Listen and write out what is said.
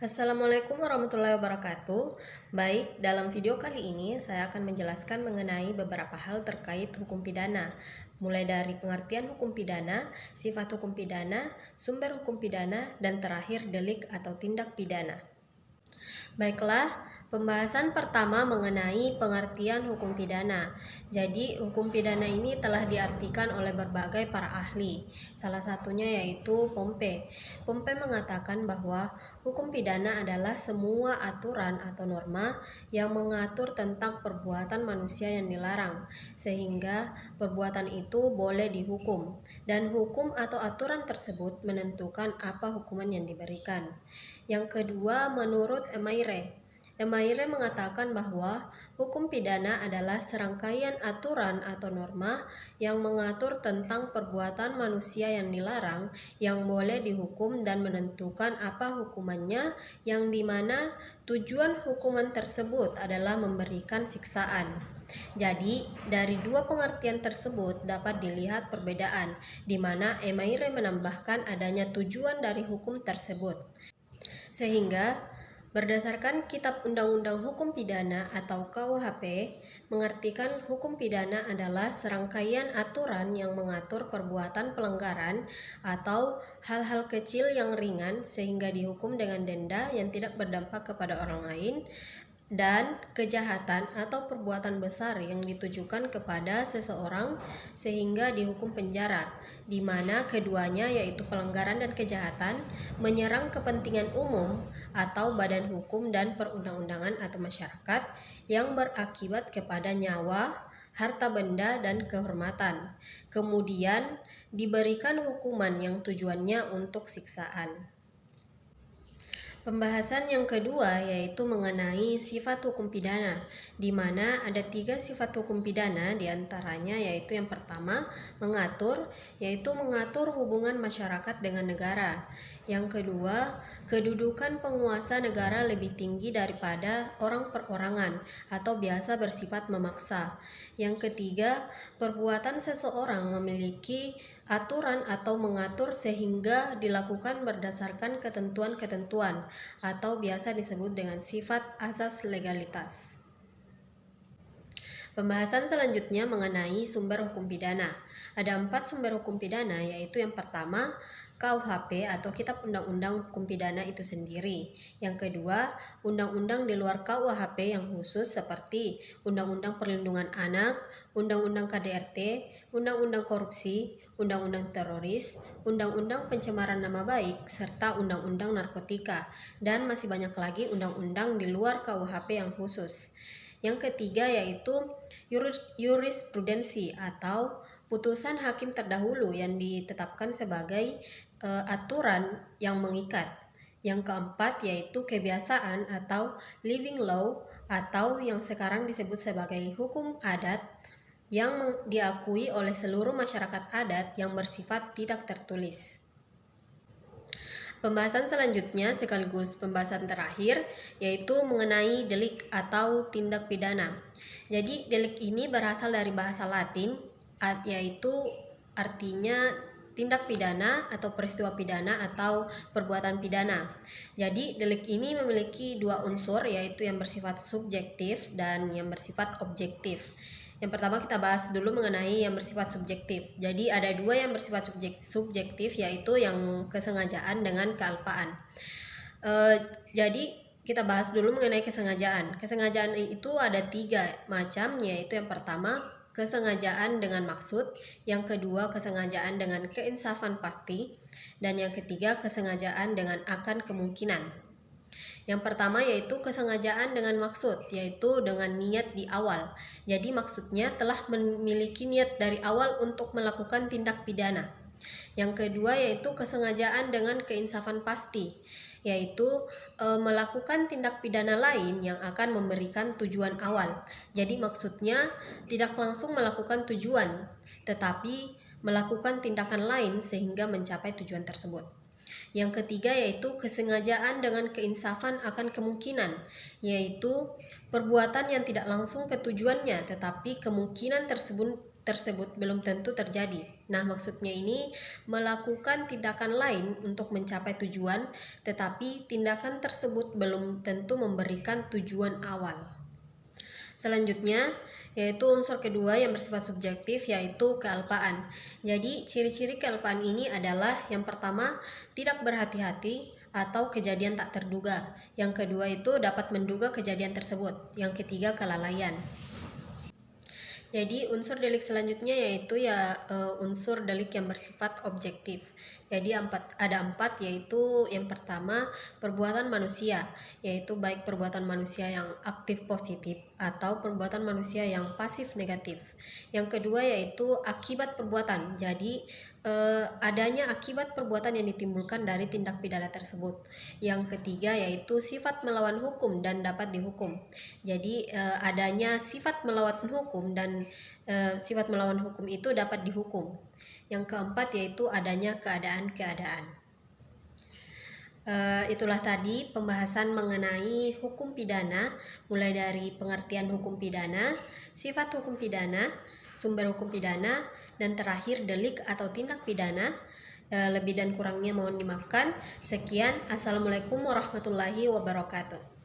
Assalamualaikum warahmatullahi wabarakatuh. Baik, dalam video kali ini saya akan menjelaskan mengenai beberapa hal terkait hukum pidana, mulai dari pengertian hukum pidana, sifat hukum pidana, sumber hukum pidana, dan terakhir delik atau tindak pidana. Baiklah, pembahasan pertama mengenai pengertian hukum pidana. Jadi, hukum pidana ini telah diartikan oleh berbagai para ahli. Salah satunya yaitu Pompe. Pompe mengatakan bahwa hukum pidana adalah semua aturan atau norma yang mengatur tentang perbuatan manusia yang dilarang, sehingga perbuatan itu boleh dihukum, dan hukum atau aturan tersebut menentukan apa hukuman yang diberikan. Yang kedua, menurut Emaire mengatakan bahwa hukum pidana adalah serangkaian aturan atau norma yang mengatur tentang perbuatan manusia yang dilarang, yang boleh dihukum dan menentukan apa hukumannya, yang dimana tujuan hukuman tersebut adalah memberikan siksaan. Jadi, dari dua pengertian tersebut dapat dilihat perbedaan, di mana Emaire menambahkan adanya tujuan dari hukum tersebut. Sehingga berdasarkan Kitab Undang-Undang Hukum Pidana atau KUHP, mengartikan hukum pidana adalah serangkaian aturan yang mengatur perbuatan pelanggaran atau hal-hal kecil yang ringan sehingga dihukum dengan denda yang tidak berdampak kepada orang lain, dan kejahatan atau perbuatan besar yang ditujukan kepada seseorang sehingga dihukum penjara, di mana keduanya yaitu pelanggaran dan kejahatan menyerang kepentingan umum atau badan hukum dan perundang-undangan atau masyarakat yang berakibat kepada nyawa, harta benda, dan kehormatan. Kemudian diberikan hukuman yang tujuannya untuk siksaan. Pembahasan yang kedua yaitu mengenai sifat hukum pidana, di mana ada 3 sifat hukum pidana, diantaranya yaitu yang pertama yaitu mengatur hubungan masyarakat dengan negara. Yang kedua, kedudukan penguasa negara lebih tinggi daripada orang perorangan atau biasa bersifat memaksa. Yang ketiga, perbuatan seseorang memiliki aturan atau mengatur sehingga dilakukan berdasarkan ketentuan-ketentuan atau biasa disebut dengan sifat asas legalitas. Pembahasan selanjutnya mengenai sumber hukum pidana. Ada 4 sumber hukum pidana, yaitu yang pertama, KUHP atau Kitab Undang-Undang Hukum Pidana itu sendiri. Yang kedua, undang-undang di luar KUHP yang khusus seperti Undang-Undang Perlindungan Anak, Undang-Undang KDRT, Undang-Undang Korupsi, Undang-Undang Teroris, Undang-Undang Pencemaran Nama Baik, serta Undang-Undang Narkotika, dan masih banyak lagi undang-undang di luar KUHP yang khusus. Yang ketiga yaitu jurisprudensi atau putusan hakim terdahulu yang ditetapkan sebagai aturan yang mengikat. Yang keempat yaitu kebiasaan atau living law atau yang sekarang disebut sebagai hukum adat yang diakui oleh seluruh masyarakat adat yang bersifat tidak tertulis. Pembahasan selanjutnya sekaligus pembahasan terakhir yaitu mengenai delik atau tindak pidana. Jadi delik ini berasal dari bahasa Latin yaitu artinya tindak pidana atau peristiwa pidana atau perbuatan pidana. Jadi delik ini memiliki 2 unsur yaitu yang bersifat subjektif dan yang bersifat objektif. Yang pertama kita bahas dulu mengenai yang bersifat subjektif. Jadi ada 2 yang bersifat subjektif yaitu yang kesengajaan dengan kealpaan. Jadi kita bahas dulu mengenai kesengajaan. Kesengajaan itu ada 3 macam, yaitu yang pertama kesengajaan dengan maksud, yang kedua kesengajaan dengan keinsafan pasti, dan yang ketiga kesengajaan dengan akan kemungkinan. Yang pertama yaitu kesengajaan dengan maksud, yaitu dengan niat di awal. Jadi maksudnya telah memiliki niat dari awal untuk melakukan tindak pidana. Yang kedua yaitu kesengajaan dengan keinsafan pasti, yaitu melakukan tindak pidana lain yang akan memberikan tujuan awal. Jadi maksudnya tidak langsung melakukan tujuan, tetapi melakukan tindakan lain sehingga mencapai tujuan tersebut. Yang ketiga yaitu kesengajaan dengan keinsafan akan kemungkinan, yaitu perbuatan yang tidak langsung ke tujuannya tetapi kemungkinan tersebut belum tentu terjadi. Nah, maksudnya ini melakukan tindakan lain untuk mencapai tujuan, tetapi tindakan tersebut belum tentu memberikan tujuan awal. Selanjutnya, yaitu unsur kedua yang bersifat subjektif, yaitu kealpaan. Jadi, ciri-ciri kealpaan ini adalah yang pertama, tidak berhati-hati atau kejadian tak terduga. Yang kedua itu dapat menduga kejadian tersebut. Yang ketiga, kelalaian. Jadi unsur delik selanjutnya yaitu unsur delik yang bersifat objektif. Jadi ada empat, yaitu yang pertama perbuatan manusia, yaitu baik perbuatan manusia yang aktif positif atau perbuatan manusia yang pasif negatif. Yang kedua yaitu akibat perbuatan. Jadi adanya akibat perbuatan yang ditimbulkan dari tindak pidana tersebut. Yang ketiga yaitu sifat melawan hukum dan dapat dihukum. Jadi adanya sifat melawan hukum dan sifat melawan hukum itu dapat dihukum. Yang keempat yaitu adanya keadaan-keadaan. Itulah tadi pembahasan mengenai hukum pidana, mulai dari pengertian hukum pidana, sifat hukum pidana, sumber hukum pidana, dan terakhir delik atau tindak pidana. Lebih dan kurangnya mohon dimaafkan. Sekian, Assalamualaikum warahmatullahi wabarakatuh.